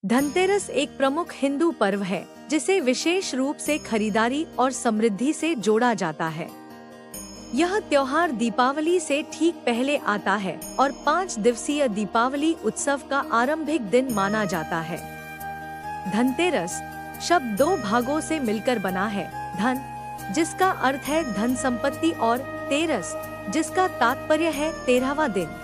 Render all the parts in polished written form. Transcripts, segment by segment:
धनतेरस एक प्रमुख हिंदू पर्व है जिसे विशेष रूप से खरीदारी और समृद्धि से जोड़ा जाता है। यह त्योहार दीपावली से ठीक पहले आता है और 5 दिवसीय दीपावली उत्सव का आरंभिक दिन माना जाता है। धनतेरस शब्द 2 भागों से मिलकर बना है, धन जिसका अर्थ है धन संपत्ति और तेरस जिसका तात्पर्य है 13वां दिन।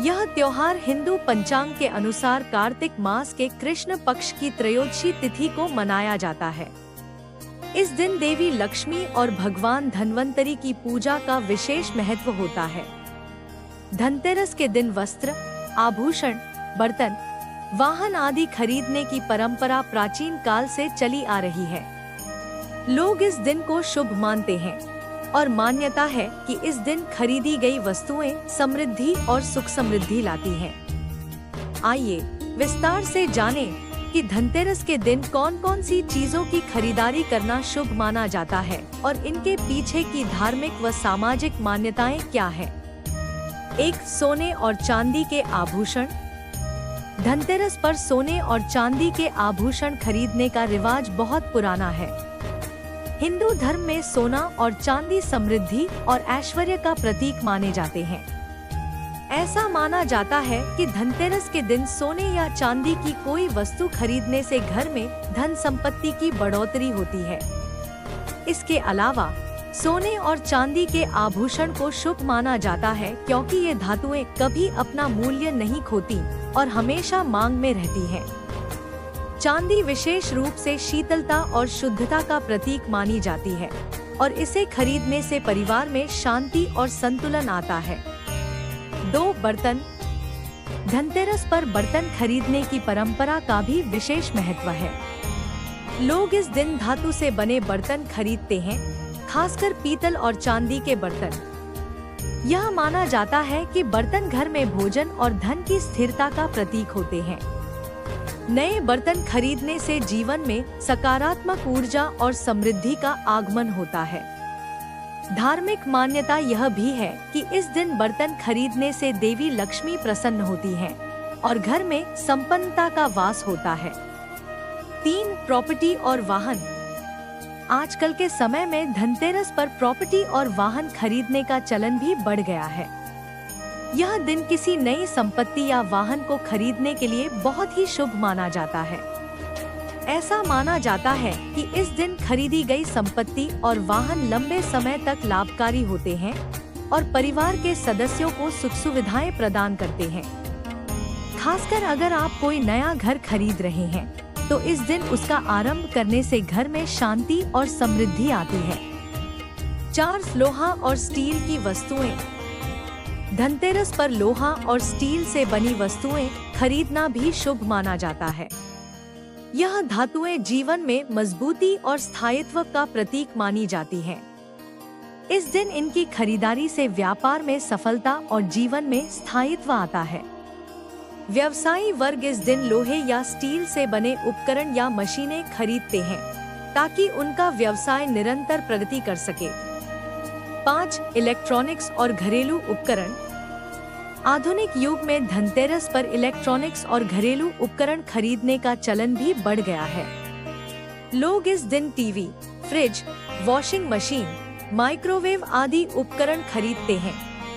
यह त्योहार हिंदू पंचांग के अनुसार कार्तिक मास के कृष्ण पक्ष की त्रयोदशी तिथि को मनाया जाता है। इस दिन देवी लक्ष्मी और भगवान धन्वंतरी की पूजा का विशेष महत्व होता है। धनतेरस के दिन वस्त्र, आभूषण, बर्तन, वाहन आदि खरीदने की परंपरा प्राचीन काल से चली आ रही है। लोग इस दिन को शुभ मानते हैं और मान्यता है कि इस दिन खरीदी गई वस्तुएं समृद्धि और सुख समृद्धि लाती हैं। आइए विस्तार से जानें कि धनतेरस के दिन कौन कौन सी चीजों की खरीदारी करना शुभ माना जाता है और इनके पीछे की धार्मिक व सामाजिक मान्यताएं क्या है। 1. सोने और चांदी के आभूषण। धनतेरस पर सोने और चांदी के आभूषण खरीदने का रिवाज बहुत पुराना है। हिंदू धर्म में सोना और चांदी समृद्धि और ऐश्वर्य का प्रतीक माने जाते हैं। ऐसा माना जाता है कि धनतेरस के दिन सोने या चांदी की कोई वस्तु खरीदने से घर में धन संपत्ति की बढ़ोतरी होती है। इसके अलावा सोने और चांदी के आभूषण को शुभ माना जाता है क्योंकि ये धातुएं कभी अपना मूल्य नहीं खोती और हमेशा मांग में रहती हैं। चांदी विशेष रूप से शीतलता और शुद्धता का प्रतीक मानी जाती है और इसे खरीदने से परिवार में शांति और संतुलन आता है। 2. बर्तन। धनतेरस पर बर्तन खरीदने की परंपरा का भी विशेष महत्व है। लोग इस दिन धातु से बने बर्तन खरीदते हैं, खासकर पीतल और चांदी के बर्तन। यह माना जाता है कि बर्तन घर में भोजन और धन की स्थिरता का प्रतीक होते हैं। नए बर्तन खरीदने से जीवन में सकारात्मक ऊर्जा और समृद्धि का आगमन होता है। धार्मिक मान्यता यह भी है कि इस दिन बर्तन खरीदने से देवी लक्ष्मी प्रसन्न होती हैं और घर में संपन्नता का वास होता है। 3. प्रॉपर्टी और वाहन। आजकल के समय में धनतेरस पर प्रॉपर्टी और वाहन खरीदने का चलन भी बढ़ गया है। यह दिन किसी नई संपत्ति या वाहन को खरीदने के लिए बहुत ही शुभ माना जाता है। ऐसा माना जाता है कि इस दिन खरीदी गई संपत्ति और वाहन लंबे समय तक लाभकारी होते हैं और परिवार के सदस्यों को सुख सुविधाएं प्रदान करते हैं। खासकर अगर आप कोई नया घर खरीद रहे हैं तो इस दिन उसका आरंभ करने से घर में शांति और समृद्धि आती है। 4. लोहा और स्टील की वस्तुएं। धनतेरस पर लोहा और स्टील से बनी वस्तुएं खरीदना भी शुभ माना जाता है। यह धातुएं जीवन में मजबूती और स्थायित्व का प्रतीक मानी जाती हैं। इस दिन इनकी खरीदारी से व्यापार में सफलता और जीवन में स्थायित्व आता है। व्यवसायी वर्ग इस दिन लोहे या स्टील से बने उपकरण या मशीनें खरीदते हैं ताकि उनका व्यवसाय निरंतर प्रगति कर सके। 5. इलेक्ट्रॉनिक्स और घरेलू उपकरण। आधुनिक युग में धनतेरस पर इलेक्ट्रॉनिक्स और घरेलू उपकरण खरीदने का चलन भी बढ़ गया है। लोग इस दिन TV, fridge, washing machine, microwave आदि उपकरण खरीदते हैं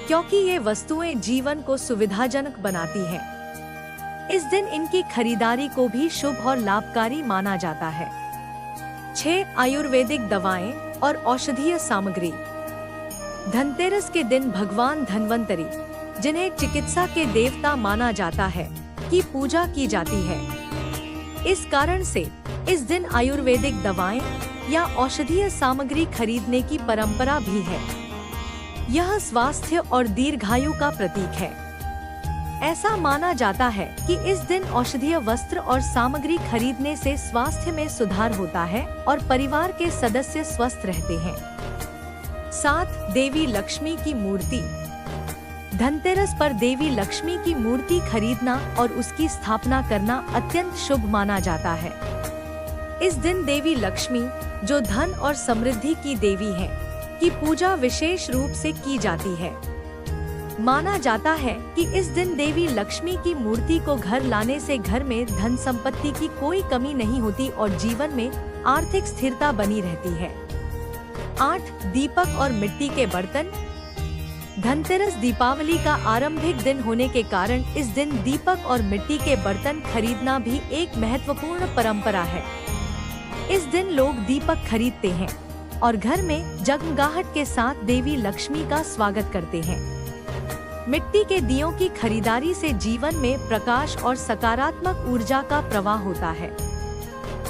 क्योंकि ये वस्तुएं जीवन को सुविधाजनक बनाती हैं। इस दिन इनकी खरीदारी को भी शुभ और लाभकारी माना जाता है। 6. आयुर्वेदिक दवाएं और औषधीय सामग्री। धनतेरस के दिन भगवान धन्वंतरी, जिन्हें चिकित्सा के देवता माना जाता है, की पूजा की जाती है। इस कारण से इस दिन आयुर्वेदिक दवाएं या औषधीय सामग्री खरीदने की परंपरा भी है। यह स्वास्थ्य और दीर्घायु का प्रतीक है। ऐसा माना जाता है कि इस दिन औषधीय वस्त्र और सामग्री खरीदने से स्वास्थ्य में सुधार होता है और परिवार के सदस्य स्वस्थ रहते हैं। 7. देवी लक्ष्मी की मूर्ति। धनतेरस पर देवी लक्ष्मी की मूर्ति खरीदना और उसकी स्थापना करना अत्यंत शुभ माना जाता है। इस दिन देवी लक्ष्मी, जो धन और समृद्धि की देवी हैं, की पूजा विशेष रूप से की जाती है। माना जाता है कि इस दिन देवी लक्ष्मी की मूर्ति को घर लाने से घर में धन संपत्ति की कोई कमी नहीं होती और जीवन में आर्थिक स्थिरता बनी रहती है। 8. दीपक और मिट्टी के बर्तन। धनतेरस दीपावली का आरंभिक दिन होने के कारण इस दिन दीपक और मिट्टी के बर्तन खरीदना भी एक महत्वपूर्ण परंपरा है। इस दिन लोग दीपक खरीदते हैं और घर में जगमगाहट के साथ देवी लक्ष्मी का स्वागत करते हैं। मिट्टी के दियों की खरीदारी से जीवन में प्रकाश और सकारात्मक ऊर्जा का प्रवाह होता है।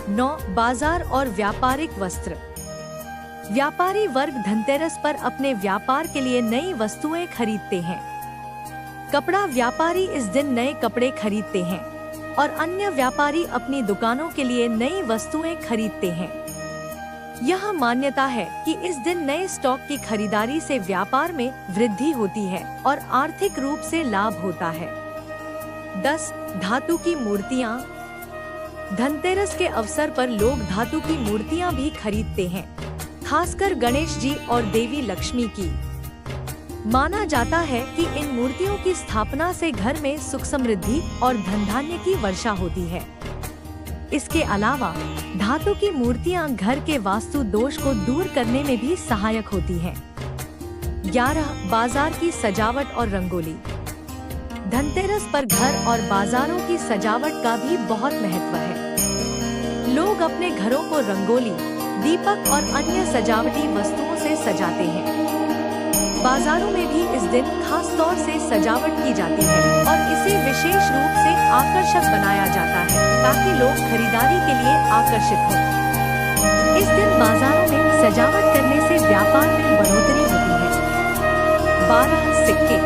9. बाजार और व्यापारिक वस्त्र। व्यापारी वर्ग धनतेरस पर अपने व्यापार के लिए नई वस्तुएं खरीदते हैं। कपड़ा व्यापारी इस दिन नए कपड़े खरीदते हैं और अन्य व्यापारी अपनी दुकानों के लिए नई वस्तुएं खरीदते हैं। यह मान्यता है कि इस दिन नए स्टॉक की खरीदारी से व्यापार में वृद्धि होती है और आर्थिक रूप से लाभ होता है। 10. धातु की मूर्तियाँ। धनतेरस के अवसर पर लोग धातु की मूर्तियाँ भी खरीदते हैं, खासकर गणेश जी और देवी लक्ष्मी की। माना जाता है कि इन मूर्तियों की स्थापना से घर में सुख समृद्धि और धन धान्य की वर्षा होती है। इसके अलावा धातु की मूर्तियां घर के वास्तु दोष को दूर करने में भी सहायक होती हैं। 11. बाजार की सजावट और रंगोली। धनतेरस पर घर और बाजारों की सजावट का भी बहुत महत्व है। लोग अपने घरों को रंगोली, दीपक और अन्य सजावटी वस्तुओं से सजाते हैं। बाजारों में भी इस दिन खास तौर से सजावट की जाती है और इसे विशेष रूप से आकर्षक बनाया जाता है ताकि लोग खरीदारी के लिए आकर्षित हों। इस दिन बाजारों में सजावट करने से व्यापार में बढ़ोतरी होती है। 12. सिक्के।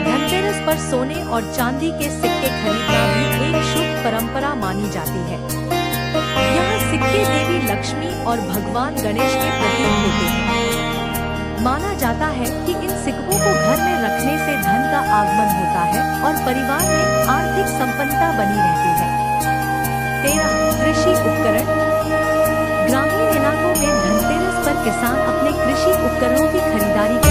धनतेरस पर सोने और चांदी के सिक्के खरीदना भी एक शुभ परंपरा मानी जाती है। यह सिक्के देवी लक्ष्मी और भगवान गणेश के प्रतीक होते हैं। माना जाता है कि इन सिक्कों को घर में रखने से धन का आगमन होता है और परिवार में आर्थिक संपन्नता बनी रहती है। 13. कृषि उपकरण। ग्रामीण इलाकों में धनतेरस पर किसान अपने कृषि उपकरणों की खरीदारी